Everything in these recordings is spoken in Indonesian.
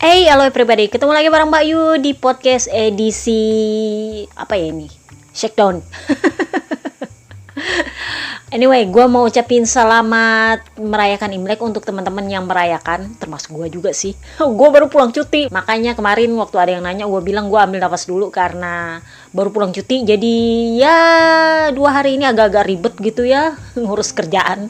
Halo everybody, ketemu lagi bareng Mbak Yu di podcast edisi apa ya ini? Shakedown. Anyway, gue mau ucapin selamat merayakan Imlek untuk teman-teman yang merayakan, termasuk gue juga sih. Gue baru pulang cuti, makanya kemarin waktu ada yang nanya, gue bilang gue ambil nafas dulu karena baru pulang cuti. Jadi ya 2 hari ini agak-agak ribet gitu ya, ngurus kerjaan.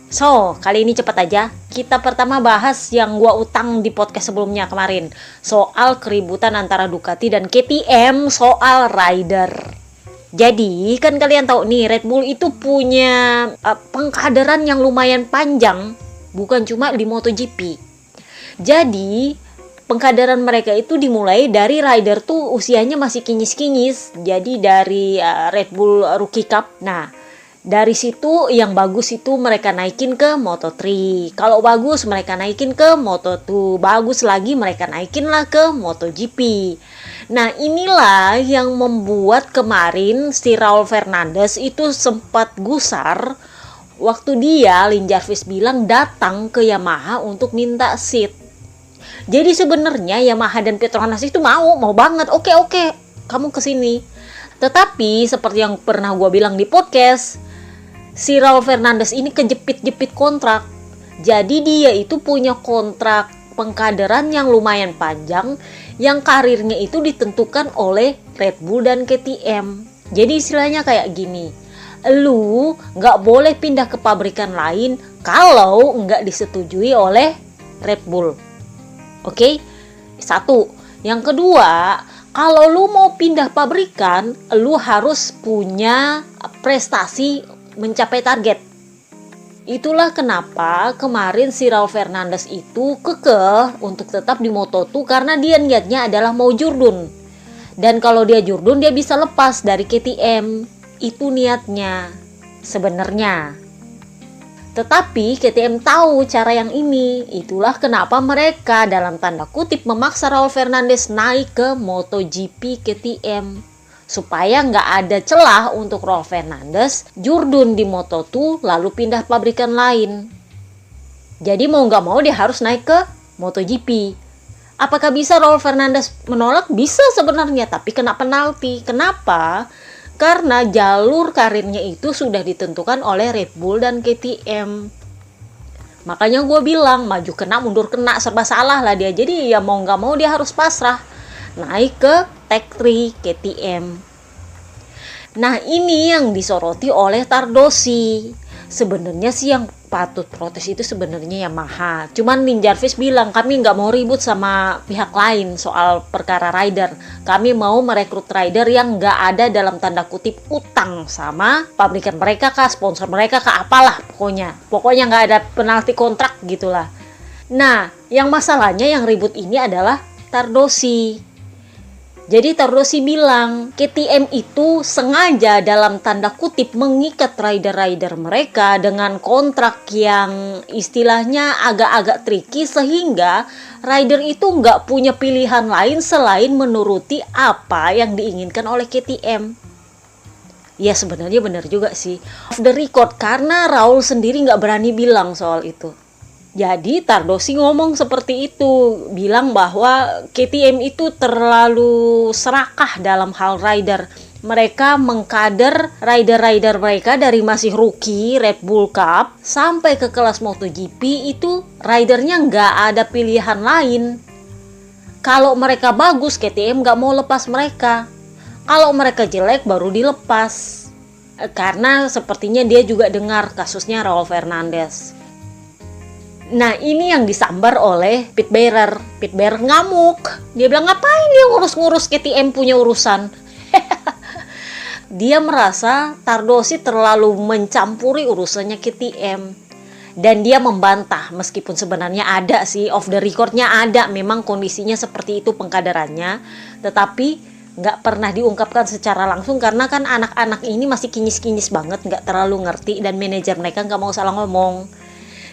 So, kali ini cepat aja. Kita pertama bahas yang gua utang di podcast sebelumnya kemarin. Soal keributan antara Ducati dan KTM soal rider. Jadi, kan kalian tahu nih, Red Bull itu punya pengkaderan yang lumayan panjang. Bukan cuma di MotoGP. Jadi, pengkaderan mereka itu dimulai dari rider tuh usianya masih kinyis-kinyis. Jadi, dari Red Bull Rookie Cup. Nah, dari situ yang bagus itu mereka naikin ke Moto3. Kalau bagus mereka naikin ke Moto2. Bagus lagi mereka naikin lah ke MotoGP. Nah, inilah yang membuat kemarin si Raul Fernandez itu sempat gusar waktu dia, Lin Jarvis bilang datang ke Yamaha untuk minta seat. Jadi sebenarnya Yamaha dan Petronas itu mau banget. Oke, kamu kesini. Tetapi seperti yang pernah gue bilang di podcast, si Raul Fernandez ini kejepit-jepit kontrak. Jadi dia itu punya kontrak pengkaderan yang lumayan panjang, yang karirnya itu ditentukan oleh Red Bull dan KTM. Jadi istilahnya kayak gini, lu gak boleh pindah ke pabrikan lain kalau gak disetujui oleh Red Bull. Oke? Satu. Yang kedua, kalau lu mau pindah pabrikan, lu harus punya prestasi mencapai target. Itulah kenapa kemarin si Raul Fernandez itu kekeh untuk tetap di Moto2 karena dia niatnya adalah mau jurdun. Dan kalau dia jurdun dia bisa lepas dari KTM. Itu niatnya sebenarnya. Tetapi KTM tahu cara yang ini. Itulah kenapa mereka dalam tanda kutip memaksa Raul Fernandez naik ke MotoGP KTM. Supaya nggak ada celah untuk Raul Fernandez jurdun di Moto2 lalu pindah pabrikan lain. Jadi mau nggak mau dia harus naik ke MotoGP. Apakah bisa Raul Fernandez menolak? Bisa sebenarnya, tapi kena penalti. Kenapa? Karena jalur karirnya itu sudah ditentukan oleh Red Bull dan KTM. Makanya gue bilang maju kena mundur kena, serba salah lah dia. Jadi ya mau nggak mau dia harus pasrah naik ke Tech3 KTM. Nah, ini yang disoroti oleh Tardosi. Sebenarnya sih yang patut protes itu sebenarnya Yamaha. Cuman Lin Jarvis bilang kami nggak mau ribut sama pihak lain soal perkara rider. Kami mau merekrut rider yang nggak ada dalam tanda kutip utang sama pabrikan mereka kah, sponsor mereka kah, apalah pokoknya. Pokoknya nggak ada penalti kontrak gitulah. Nah, yang masalahnya yang ribut ini adalah Tardosi. Jadi Tardosi bilang KTM itu sengaja dalam tanda kutip mengikat rider-rider mereka dengan kontrak yang istilahnya agak-agak tricky sehingga rider itu nggak punya pilihan lain selain menuruti apa yang diinginkan oleh KTM. Ya sebenarnya benar juga sih. Off the record karena Raul sendiri nggak berani bilang soal itu. Jadi Tardosi ngomong seperti itu, bilang bahwa KTM itu terlalu serakah dalam hal rider. Mereka mengkader rider-rider mereka dari masih rookie Red Bull Cup sampai ke kelas MotoGP itu ridernya nggak ada pilihan lain. Kalau mereka bagus KTM nggak mau lepas mereka. Kalau mereka jelek baru dilepas. Karena sepertinya dia juga dengar kasusnya Raul Fernandez. Nah ini yang disambar oleh Pit Beirer. Pit Beirer ngamuk. Dia bilang ngapain dia ngurus-ngurus KTM punya urusan. Dia merasa Tardosi terlalu mencampuri urusannya KTM. Dan dia membantah meskipun sebenarnya ada sih off the recordnya ada. Memang kondisinya seperti itu pengkaderannya. Tetapi nggak pernah diungkapkan secara langsung karena kan anak-anak ini masih kinyis-kinyis banget. Nggak terlalu ngerti dan manajer mereka nggak mau salah ngomong.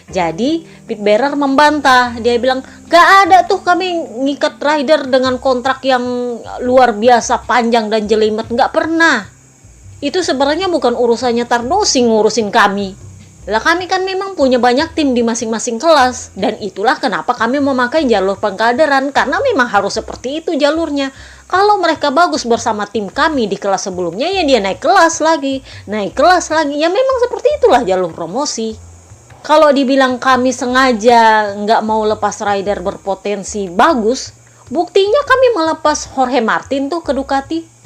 Jadi Pit Beirer membantah. Dia bilang gak ada tuh kami ngikat rider dengan kontrak yang luar biasa panjang dan jelimet. Gak pernah. Itu sebenarnya bukan urusannya Tardosi ngurusin kami. Lah kami kan memang punya banyak tim di masing-masing kelas, dan itulah kenapa kami memakai jalur pengkaderan, karena memang harus seperti itu jalurnya. Kalau mereka bagus bersama tim kami di kelas sebelumnya, ya dia naik kelas lagi, ya memang seperti itulah jalur promosi. Kalau dibilang kami sengaja nggak mau lepas rider berpotensi bagus, buktinya kami melepas Jorge Martin tuh ke Ducati.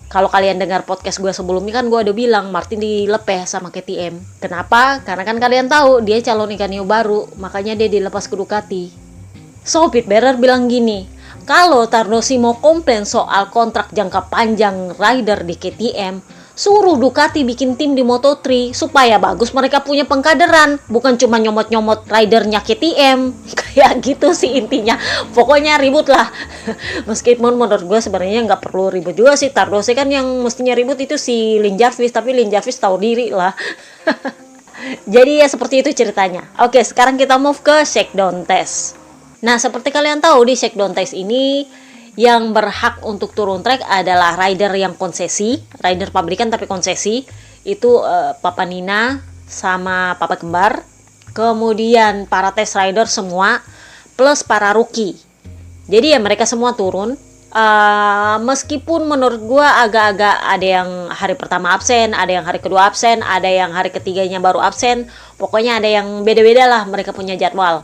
Kalau kalian dengar podcast gue sebelumnya kan gue udah bilang Martin dilepeh sama KTM. Kenapa? Karena kan kalian tahu dia calon ikan hiu baru, makanya dia dilepas ke Ducati. So, Pete Bearer bilang gini, kalau Tardosi mau komplain soal kontrak jangka panjang rider di KTM, suruh Ducati bikin tim di Moto3 supaya bagus mereka punya pengkaderan, bukan cuma nyomot-nyomot ridernya KTM. Kayak gitu sih intinya. Pokoknya ribut lah. Meskipun menurut gue sebenarnya nggak perlu ribut juga sih. Tardosi kan yang mestinya ribut itu si Lin Jarvis, tapi Lin Jarvis tahu diri lah. Jadi ya seperti itu ceritanya. Oke, sekarang kita move ke shakedown test. Nah, seperti kalian tahu di shakedown test ini yang berhak untuk turun track adalah rider yang konsesi, rider pabrikan tapi konsesi. Itu Papa Nina sama Papa Kembar. Kemudian para test rider semua plus para rookie. Jadi ya mereka semua turun. Meskipun menurut gue agak-agak ada yang hari pertama absen, ada yang hari kedua absen, ada yang hari ketiganya baru absen. Pokoknya ada yang beda-beda lah mereka punya jadwal.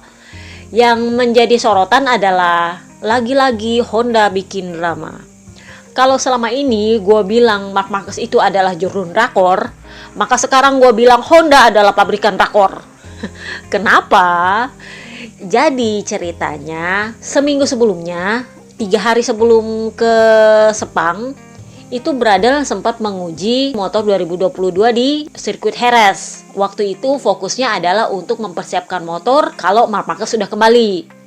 Yang menjadi sorotan adalah lagi-lagi Honda bikin drama. Kalau selama ini gue bilang Marc Marquez itu adalah jurun rakor, maka sekarang gue bilang Honda adalah pabrikan rakor. Kenapa? Jadi ceritanya seminggu sebelumnya, 3 hari sebelum ke Sepang, itu Bradel sempat menguji motor 2022 di sirkuit Jerez. Waktu itu fokusnya adalah untuk mempersiapkan motor kalau Marc Marquez sudah kembali.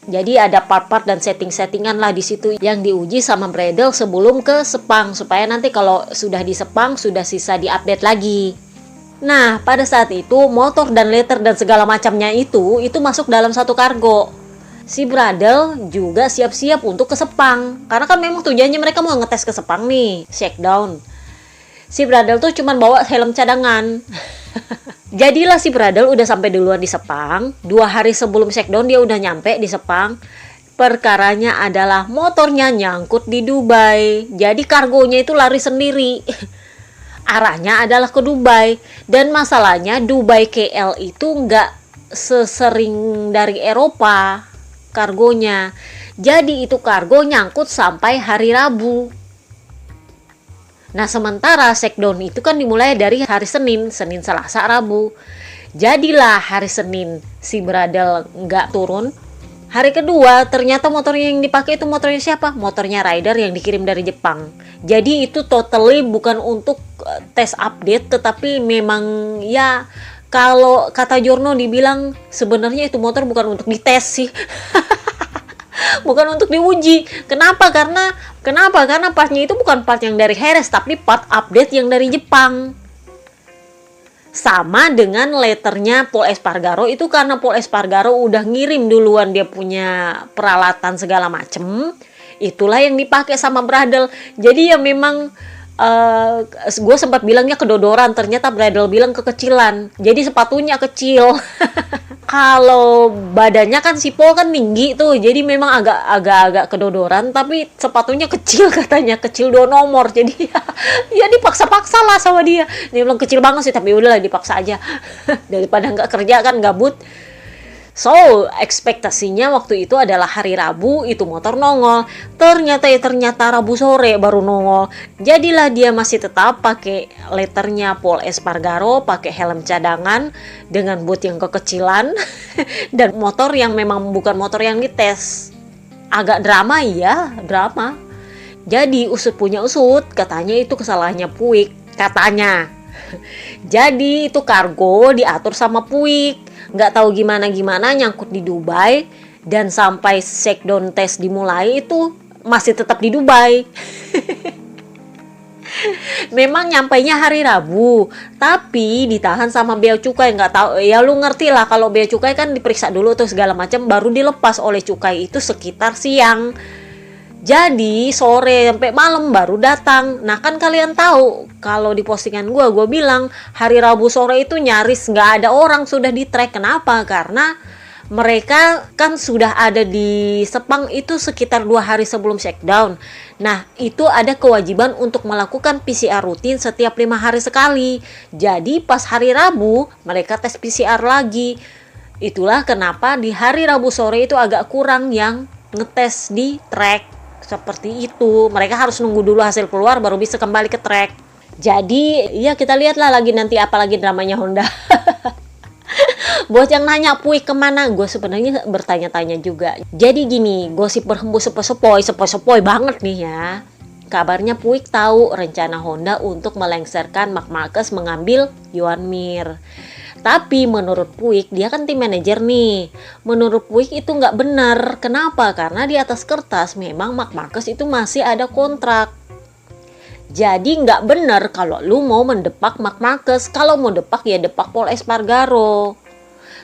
Jadi ada part-part dan setting-settingan lah di situ yang diuji sama Bradel sebelum ke Sepang, supaya nanti kalau sudah di Sepang sudah sisa diupdate lagi. Nah, pada saat itu motor dan letter dan segala macamnya itu masuk dalam satu kargo. Si Bradel juga siap-siap untuk ke Sepang, karena kan memang tujuannya mereka mau ngetes ke Sepang nih, shakedown. Si Bradel tuh cuman bawa helm cadangan. Jadilah si Bradel udah sampai duluan di Sepang. 2 hari sebelum shakedown dia udah nyampe di Sepang. Perkaranya adalah motornya nyangkut di Dubai. Jadi kargonya itu lari sendiri. Arahnya adalah ke Dubai. Dan masalahnya Dubai KL itu nggak sesering dari Eropa kargonya. Jadi itu kargo nyangkut sampai hari Rabu. Nah, sementara shakedown itu kan dimulai dari hari Senin, Selasa, Rabu. Jadilah hari Senin si Bradel nggak turun. Hari kedua ternyata motornya yang dipakai itu motornya siapa? Motornya rider yang dikirim dari Jepang. Jadi itu totally bukan untuk tes update, tetapi memang ya kalau kata Jorno dibilang sebenarnya itu motor bukan untuk dites sih. Bukan untuk diuji. Kenapa? Karena partnya itu bukan part yang dari Jerez, tapi part update yang dari Jepang. Sama dengan letternya Pol Espargaro itu, karena Pol Espargaro udah ngirim duluan dia punya peralatan segala macem. Itulah yang dipakai sama Bradel. Jadi ya memang gue sempat bilangnya kedodoran, ternyata Bradel bilang kekecilan. Jadi sepatunya kecil. Kalau badannya kan si Paul kan tinggi tuh, jadi memang agak kedodoran, tapi sepatunya kecil katanya, kecil 2 nomor. Jadi ya dipaksa-paksa lah sama dia. Dia bilang kecil banget sih, tapi udahlah dipaksa aja. Daripada nggak kerja kan gabut. So, ekspektasinya waktu itu adalah hari Rabu itu motor nongol. Ternyata Rabu sore baru nongol. Jadilah dia masih tetap pakai letternya Pol Espargaro, pakai helm cadangan dengan boot yang kekecilan dan motor yang memang bukan motor yang dites. Agak drama ya, drama. Jadi usut punya usut, katanya itu kesalahannya Puig, katanya. Jadi itu kargo diatur sama Puig. Nggak tahu gimana nyangkut di Dubai, dan sampai shakedown test dimulai itu masih tetap di Dubai. Memang nyampainya hari Rabu, tapi ditahan sama bea cukai. Nggak tahu ya, lu ngerti lah kalau bea cukai kan diperiksa dulu tuh segala macam baru dilepas oleh cukai itu sekitar siang. Jadi sore sampai malam baru datang. Nah kan kalian tahu kalau di postingan gue bilang hari Rabu sore itu nyaris nggak ada orang sudah di track. Kenapa? Karena mereka kan sudah ada di Sepang itu sekitar 2 hari sebelum shakedown. Nah itu ada kewajiban untuk melakukan PCR rutin setiap 5 hari sekali. Jadi pas hari Rabu mereka tes PCR lagi. Itulah kenapa di hari Rabu sore itu agak kurang yang ngetes di track. Seperti itu, mereka harus nunggu dulu hasil keluar baru bisa kembali ke track. Jadi ya kita lihatlah lagi nanti apalagi dramanya Honda. Buat yang nanya Puig kemana, gue sebenarnya bertanya-tanya juga. Jadi gini, gosip berhembus sepoi-sepoi banget nih ya. Kabarnya Puig tahu rencana Honda untuk melengsarkan Marc Marquez mengambil Joan Mir. Tapi menurut Puig, dia kan tim manajer nih. Menurut Puig itu nggak benar. Kenapa? Karena di atas kertas memang Marc Marquez itu masih ada kontrak. Jadi nggak benar kalau lu mau mendepak Marc Marquez. Kalau mau depak ya depak Pol Espargaro.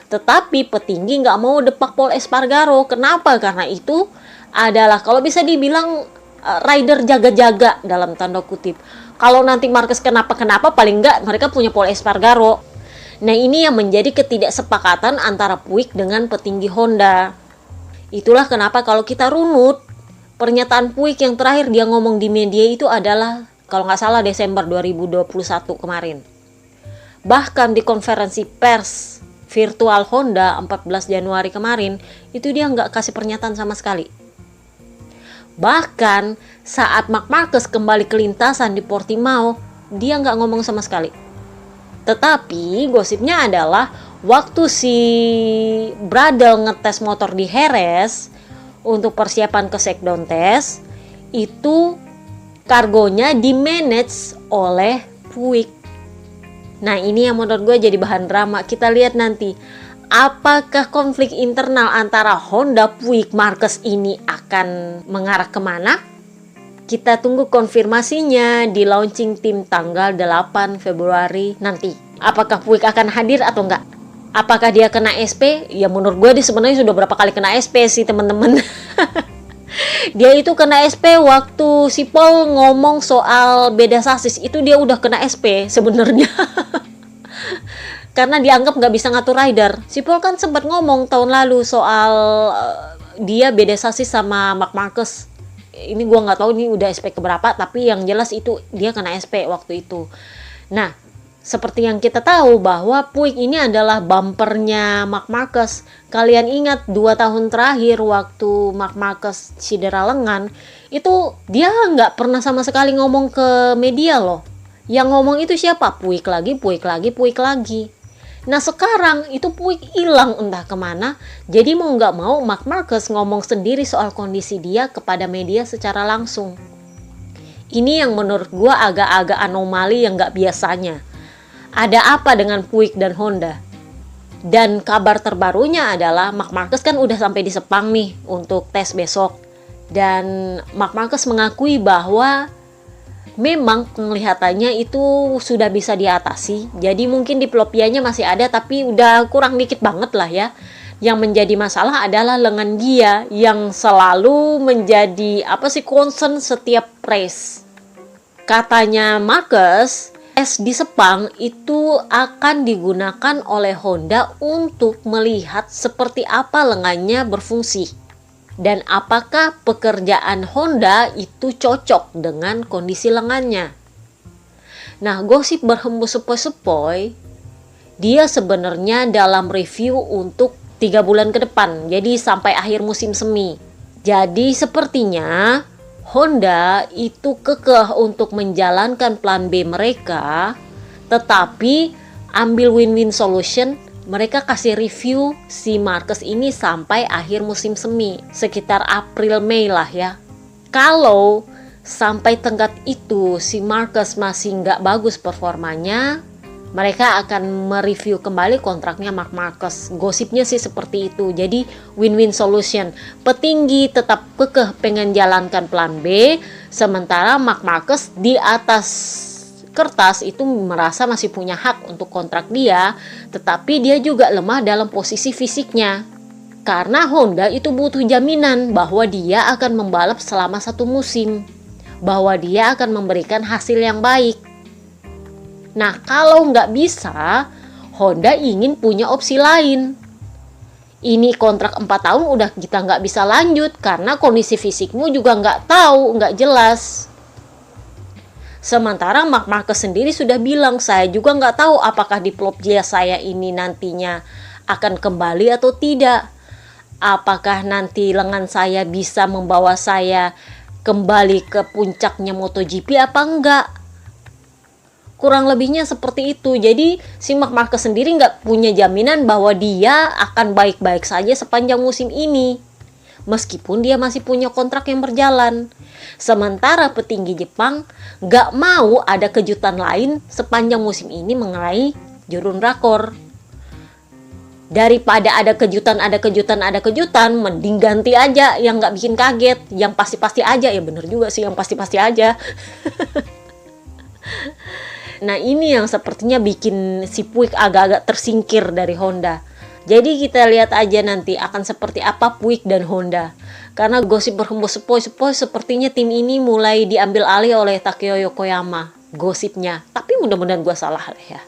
Tetapi petinggi nggak mau depak Pol Espargaro. Kenapa? Karena itu adalah kalau bisa dibilang rider jaga-jaga dalam tanda kutip. Kalau nanti Marquez kenapa-kenapa paling nggak mereka punya Pol Espargaro. Nah ini yang menjadi ketidaksepakatan antara Puig dengan petinggi Honda. Itulah kenapa kalau kita runut, pernyataan Puig yang terakhir dia ngomong di media itu adalah, kalau nggak salah Desember 2021 kemarin. Bahkan di konferensi pers virtual Honda 14 Januari kemarin, itu dia nggak kasih pernyataan sama sekali. Bahkan saat Marc Marquez kembali ke lintasan di Portimao, dia nggak ngomong sama sekali. Tetapi gosipnya adalah waktu si Bradle ngetes motor di Jerez untuk persiapan ke shakedown test, itu kargonya di-manage oleh Puig. Nah ini yang menurut gue jadi bahan drama. Kita lihat nanti apakah konflik internal antara Honda, Puig, Marquez ini akan mengarah kemana? Kita tunggu konfirmasinya di launching tim tanggal 8 Februari nanti. Apakah Puig akan hadir atau enggak? Apakah dia kena SP? Ya menurut gue dia sebenarnya sudah berapa kali kena SP sih teman-teman. Dia itu kena SP waktu si Paul ngomong soal beda sasis. Itu dia udah kena SP sebenarnya. Karena dianggap nggak bisa ngatur rider. Si Paul kan sempat ngomong tahun lalu soal dia beda sasis sama Marc Marquez. Ini gue nggak tahu ini udah SP keberapa, tapi yang jelas itu dia kena SP waktu itu. Nah, seperti yang kita tahu bahwa Puig ini adalah bumpernya Marc Marquez. Kalian ingat 2 tahun terakhir waktu Marc Marquez cedera lengan, itu dia nggak pernah sama sekali ngomong ke media loh. Yang ngomong itu siapa? Puig lagi. Nah sekarang itu Puig hilang entah kemana. Jadi mau nggak mau Marc Marquez ngomong sendiri soal kondisi dia kepada media secara langsung. Ini yang menurut gue agak-agak anomali yang nggak biasanya. Ada apa dengan Puig dan Honda? Dan kabar terbarunya adalah Marc Marquez kan udah sampai di Sepang nih untuk tes besok. Dan Marc Marquez mengakui bahwa memang penglihatannya itu sudah bisa diatasi. Jadi mungkin diplopianya masih ada tapi udah kurang dikit banget lah ya. Yang menjadi masalah adalah lengan dia yang selalu menjadi concern setiap race. Katanya Marquez, tes di Sepang itu akan digunakan oleh Honda untuk melihat seperti apa lengannya berfungsi. Dan apakah pekerjaan Honda itu cocok dengan kondisi lengannya. Nah, gosip berhembus sepoi-sepoi, dia sebenarnya dalam review untuk 3 bulan ke depan. Jadi sampai akhir musim semi. Jadi sepertinya Honda itu kekeh untuk menjalankan plan B mereka. Tetapi ambil win-win solution. Mereka kasih review si Marquez ini sampai akhir musim semi, sekitar April-Mei lah ya. Kalau sampai tenggat itu si Marquez masih nggak bagus performanya, mereka akan mereview kembali kontraknya Marc Marquez. Gosipnya sih seperti itu. Jadi win-win solution. Petinggi tetap kekeh pengen jalankan plan B, sementara Marc Marquez di atas kertas itu merasa masih punya hak untuk kontrak dia, tetapi dia juga lemah dalam posisi fisiknya. Karena Honda itu butuh jaminan bahwa dia akan membalap selama 1 musim, bahwa dia akan memberikan hasil yang baik. Nah, kalau nggak bisa, Honda ingin punya opsi lain. Ini kontrak 4 tahun udah kita nggak bisa lanjut karena kondisi fisikmu juga nggak tahu, nggak jelas. Sementara Marc Marquez sendiri sudah bilang, saya juga nggak tahu apakah diplopia saya ini nantinya akan kembali atau tidak. Apakah nanti lengan saya bisa membawa saya kembali ke puncaknya MotoGP apa enggak? Kurang lebihnya seperti itu. Jadi si Marc Marquez sendiri nggak punya jaminan bahwa dia akan baik-baik saja sepanjang musim ini, meskipun dia masih punya kontrak yang berjalan. Sementara petinggi Jepang nggak mau ada kejutan lain sepanjang musim ini mengenai Jurun Rakor. Daripada ada kejutan, mending ganti aja yang nggak bikin kaget, yang pasti-pasti aja. Ya bener juga sih, yang pasti-pasti aja. Nah, ini yang sepertinya bikin si Puig agak-agak tersingkir dari Honda. Jadi kita lihat aja nanti akan seperti apa Puig dan Honda. Karena gosip berhembus sepoi-sepoi sepertinya tim ini mulai diambil alih oleh Takeo Yokoyama. Gosipnya. Tapi mudah-mudahan gue salah ya.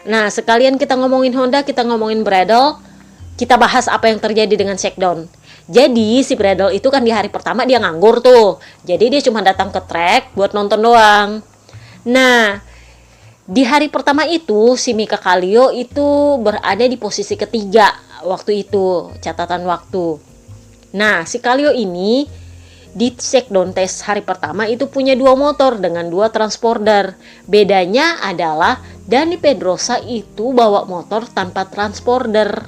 Nah, sekalian kita ngomongin Honda, kita ngomongin Bradle, kita bahas apa yang terjadi dengan shakedown. Jadi si Bradle itu kan di hari pertama dia nganggur tuh. Jadi dia cuma datang ke track buat nonton doang. Nah, di hari pertama itu si Mika Kallio itu berada di posisi ketiga waktu itu, catatan waktu. Nah, si Kallio ini di shakedown test hari pertama itu punya 2 motor dengan 2 transponder. Bedanya adalah Dani Pedrosa itu bawa motor tanpa transponder.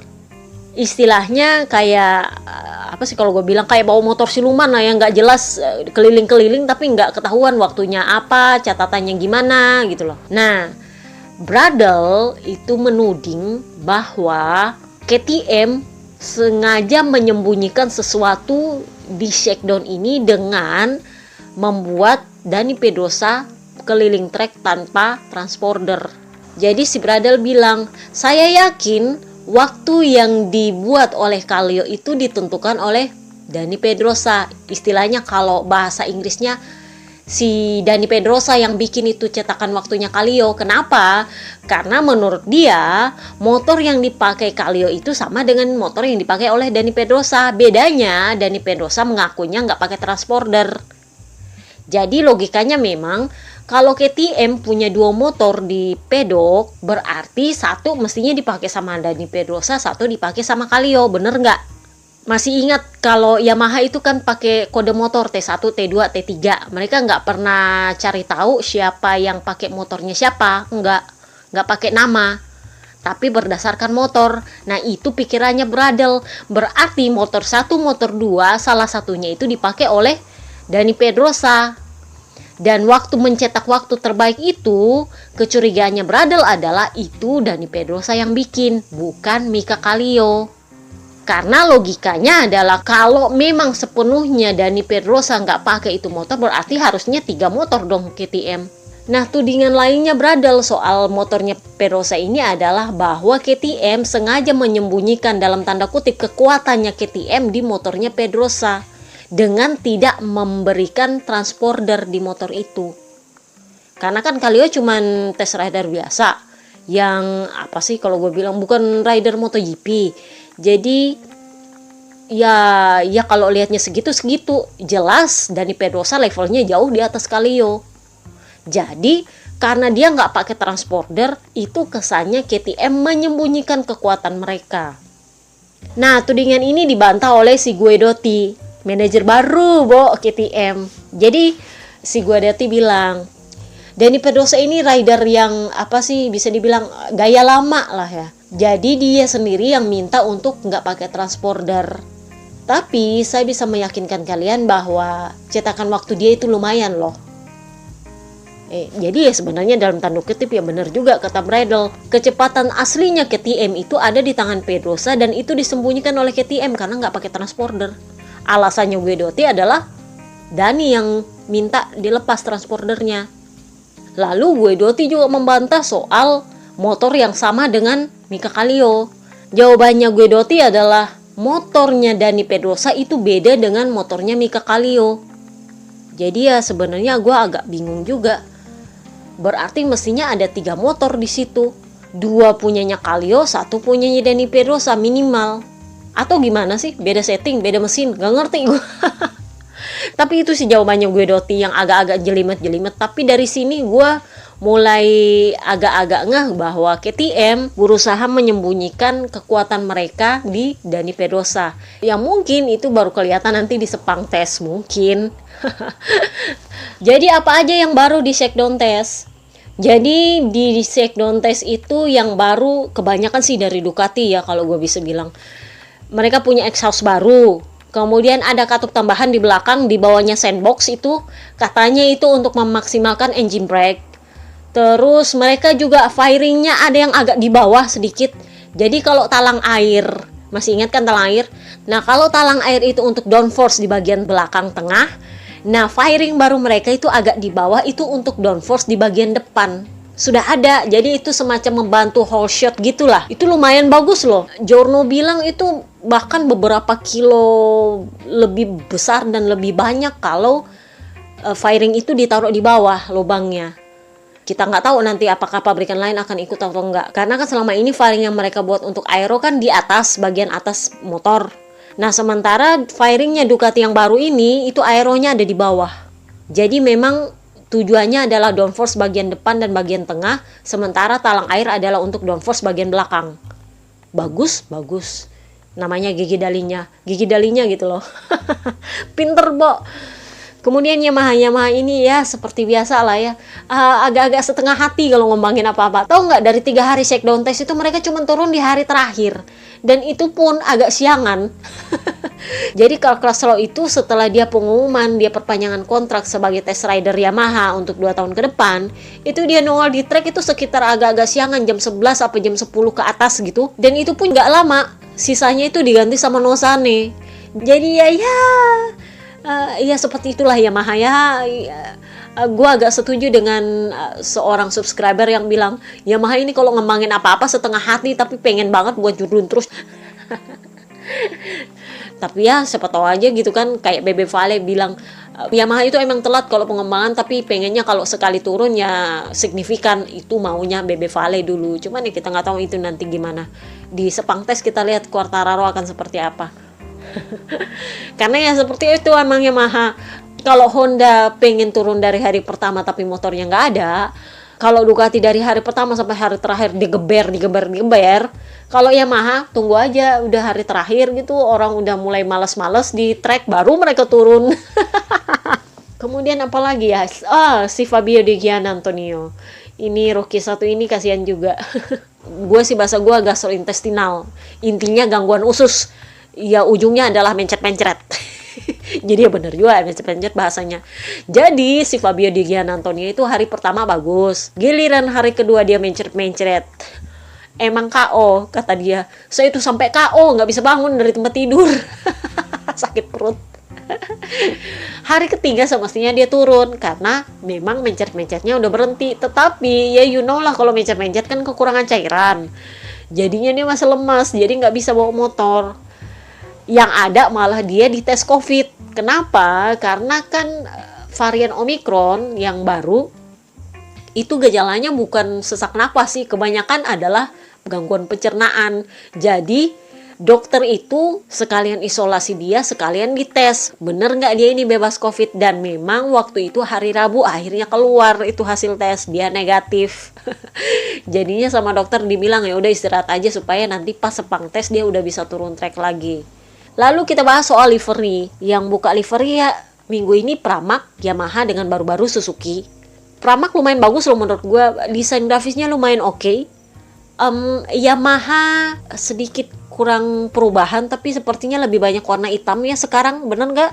Istilahnya kayak apa sih kalau gue bilang, kayak bawa motor siluman lah yang nggak jelas, keliling-keliling tapi nggak ketahuan waktunya apa, catatannya gimana gitu loh. Nah, Bradle itu menuding bahwa KTM sengaja menyembunyikan sesuatu di shakedown ini dengan membuat Dani Pedrosa keliling trek tanpa transponder. Jadi si Bradle bilang, saya yakin waktu yang dibuat oleh Kallio itu ditentukan oleh Dani Pedrosa. Istilahnya kalau bahasa Inggrisnya, si Dani Pedrosa yang bikin itu cetakan waktunya Kallio. Kenapa? Karena menurut dia motor yang dipakai Kallio itu sama dengan motor yang dipakai oleh Dani Pedrosa. Bedanya Dani Pedrosa mengakunya nggak pakai transponder. Jadi logikanya memang kalau KTM punya 2 motor di pedok, berarti satu mestinya dipakai sama Dani Pedrosa, satu dipakai sama Kallio. Bener nggak? Masih ingat kalau Yamaha itu kan pakai kode motor T1, T2, T3. Mereka nggak pernah cari tahu siapa yang pakai motornya siapa. Nggak pakai nama. Tapi berdasarkan motor. Nah, itu pikirannya Bradle. Berarti motor 1, motor 2, salah satunya itu dipakai oleh Dani Pedrosa. Dan waktu mencetak waktu terbaik itu, kecurigaannya Bradle adalah itu Dani Pedrosa yang bikin, bukan Mika Kallio. Karena logikanya adalah kalau memang sepenuhnya Dani Pedrosa nggak pakai itu motor, berarti harusnya 3 motor dong KTM. Nah, tudingan lainnya Bradle soal motornya Pedrosa ini adalah bahwa KTM sengaja menyembunyikan dalam tanda kutip kekuatannya KTM di motornya Pedrosa dengan tidak memberikan transponder di motor itu. Karena kan Kallio cuman test rider biasa, yang apa sih kalau gue bilang bukan rider MotoGP. Jadi ya kalau lihatnya segitu jelas Dani Pedrosa levelnya jauh di atas Kallio. Jadi karena dia nggak pakai transponder, itu kesannya KTM menyembunyikan kekuatan mereka. Nah, tudingan ini dibantah oleh si Guidotti, manajer baru KTM. Jadi si Guidotti bilang, Dani Pedrosa ini rider yang apa sih bisa dibilang gaya lama lah ya. Jadi dia sendiri yang minta untuk nggak pakai transponder. Tapi saya bisa meyakinkan kalian bahwa cetakan waktu dia itu lumayan loh. Jadi ya sebenarnya dalam tanda kutip ya benar juga kata Bradle. Kecepatan aslinya KTM itu ada di tangan Pedrosa dan itu disembunyikan oleh KTM karena nggak pakai transponder. Alasannya Guidotti adalah Dani yang minta dilepas transporternya. Lalu Guidotti juga membantah soal motor yang sama dengan Mika Kallio. Jawabannya gue Doti adalah motornya Dani Pedrosa itu beda dengan motornya Mika Kallio. Jadi ya sebenarnya gue agak bingung juga. Berarti mestinya ada 3 motor di situ. 2 punyanya Kallio, 1 punyanya Dani Pedrosa minimal. Atau gimana sih? Beda setting, beda mesin, gak ngerti gue. Tapi itu sih jawabannya gue Doti yang agak-agak jelimet-jelimet. Tapi dari sini gue mulai agak-agak ngeh bahwa KTM berusaha menyembunyikan kekuatan mereka di Dani Pedrosa. Ya mungkin itu baru kelihatan nanti di Sepang Test mungkin. Jadi apa aja yang baru di Shakedown Test? Jadi di Shakedown Test itu yang baru kebanyakan sih dari Ducati ya kalau gue bisa bilang. Mereka punya exhaust baru. Kemudian ada katup tambahan di belakang, di bawahnya sandbox itu. Katanya itu untuk memaksimalkan engine brake. Terus mereka juga firingnya ada yang agak di bawah sedikit. Jadi kalau talang air, masih ingat kan talang air? Nah kalau talang air itu untuk downforce di bagian belakang tengah. Nah firing baru mereka itu agak di bawah, itu untuk downforce di bagian depan. Sudah ada, jadi itu semacam membantu whole shot gitulah. Itu lumayan bagus loh. Giorno bilang itu bahkan beberapa kilo lebih besar dan lebih banyak kalau firing itu ditaruh di bawah lubangnya. Kita nggak tahu nanti apakah pabrikan lain akan ikut atau enggak. Karena kan selama ini firing yang mereka buat untuk aero kan di atas, bagian atas motor. Nah sementara firingnya Ducati yang baru ini, itu aeronya ada di bawah. Jadi memang tujuannya adalah downforce bagian depan dan bagian tengah. Sementara talang air adalah untuk downforce bagian belakang. Bagus, bagus. Namanya gigi dalinya gitu loh. Pinter, Bo. Kemudian Yamaha ini ya seperti biasa lah ya, agak-agak setengah hati kalau ngomongin apa-apa. Tahu nggak, dari 3 hari shakedown test itu mereka cuma turun di hari terakhir. Dan itu pun agak siangan. Jadi Carl Crutchlow itu setelah dia pengumuman dia perpanjangan kontrak sebagai test rider Yamaha untuk 2 tahun ke depan, itu dia nongol di track itu sekitar agak-agak siangan, jam 11 sampai jam 10 ke atas gitu. Dan itu pun nggak lama, sisanya itu diganti sama Nozane. Jadi ya seperti itulah Yamaha ya. Gue agak setuju dengan seorang subscriber yang bilang Yamaha ini kalau ngembangin apa-apa setengah hati tapi pengen banget buat judul terus. Tapi ya siapa tahu aja gitu kan, kayak Bebe Vale bilang Yamaha itu emang telat kalau pengembangan, tapi pengennya kalau sekali turun ya signifikan. Itu maunya Bebe Vale dulu. Cuman ya kita nggak tahu itu nanti gimana. Di Sepang Test kita lihat Quartararo akan seperti apa. Karena ya seperti itu emang Yamaha. Kalau Honda pengen turun dari hari pertama tapi motornya nggak ada, kalau Ducati dari hari pertama sampai hari terakhir digeber. Kalau Yamaha tunggu aja udah hari terakhir gitu, orang udah mulai malas-malas di track baru mereka turun. Kemudian apalagi ya, si Fabio De Gianantonio ini rookie 1 ini kasihan juga. Gue sih bahasa gue gastrointestinal, intinya gangguan usus. Ya ujungnya adalah mencret-mencret. Jadi ya bener juga mencret-mencret bahasanya. Jadi si Fabio Di Giannantonio itu hari pertama bagus, giliran hari kedua dia mencret-mencret. Emang KO kata dia. Saya itu sampai KO, nggak bisa bangun dari tempat tidur. Sakit perut. Hari ketiga semestinya dia turun karena memang mencret-mencretnya udah berhenti. Tetapi ya you know lah kalau mencret-mencret kan kekurangan cairan. Jadinya dia masih lemas, jadi nggak bisa bawa motor. Yang ada malah dia dites COVID. Kenapa? Karena kan varian Omicron yang baru itu gejalanya bukan sesak napas sih, kebanyakan adalah gangguan pencernaan. Jadi dokter itu sekalian isolasi dia, sekalian dites bener nggak dia ini bebas COVID. Dan memang waktu itu hari Rabu akhirnya keluar itu hasil tes, dia negatif. Jadinya sama dokter dibilang ya udah istirahat aja supaya nanti pas Sepang Tes dia udah bisa turun track lagi. Lalu kita bahas soal livery. Yang buka livery ya minggu ini Pramac, Yamaha dengan baru-baru Suzuki. Pramac lumayan bagus loh menurut gue, desain grafisnya lumayan oke. Yamaha sedikit kurang perubahan, tapi sepertinya lebih banyak warna hitam ya sekarang, bener nggak?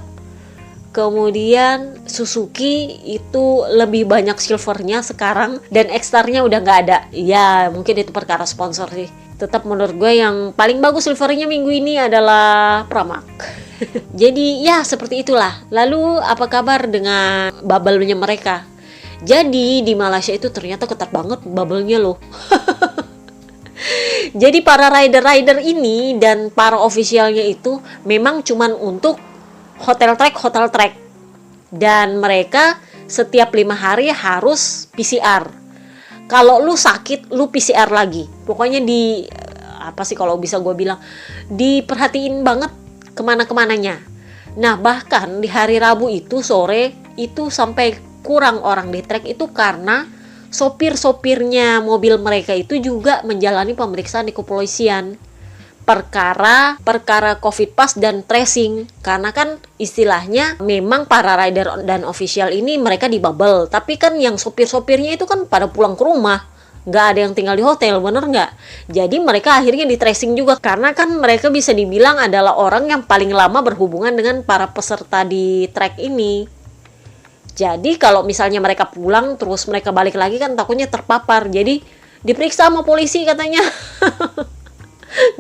Kemudian Suzuki itu lebih banyak silvernya sekarang, dan X-Star-nya udah nggak ada. Ya mungkin itu perkara sponsor sih. Tetap menurut gue yang paling bagus silvernya minggu ini adalah Pramac. Jadi ya seperti itulah. Lalu apa kabar dengan bubble-nya mereka? Jadi di Malaysia itu ternyata ketat banget bubble-nya loh. Jadi para rider-rider ini dan para officialnya itu memang cuman untuk hotel track. Dan mereka setiap 5 hari harus PCR. Kalau lu sakit, lu PCR lagi. Pokoknya apa sih kalau bisa gue bilang, diperhatiin banget kemana-kemananya. Nah bahkan di hari Rabu itu sore itu sampai kurang orang di trek itu karena sopir-sopirnya mobil mereka itu juga menjalani pemeriksaan di kepolisian perkara COVID pass dan tracing. Karena kan istilahnya memang para rider dan official ini mereka di bubble, tapi kan yang sopir-sopirnya itu kan pada pulang ke rumah, nggak ada yang tinggal di hotel, bener nggak? Jadi mereka akhirnya di tracing juga, karena kan mereka bisa dibilang adalah orang yang paling lama berhubungan dengan para peserta di trek ini. Jadi kalau misalnya mereka pulang terus mereka balik lagi kan takutnya terpapar, jadi diperiksa sama polisi katanya.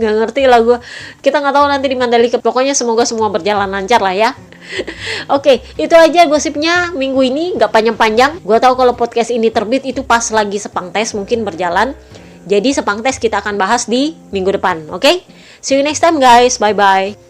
Nggak ngerti lah gue, kita nggak tahu nanti di Mandalika. Pokoknya semoga semua berjalan lancar lah ya. Oke, itu aja gosipnya minggu ini, nggak panjang-panjang. Gue tahu kalau podcast ini terbit itu pas lagi Sepang Tes mungkin berjalan. Jadi Sepang Tes kita akan bahas di minggu depan. Oke, see you next time guys, bye bye.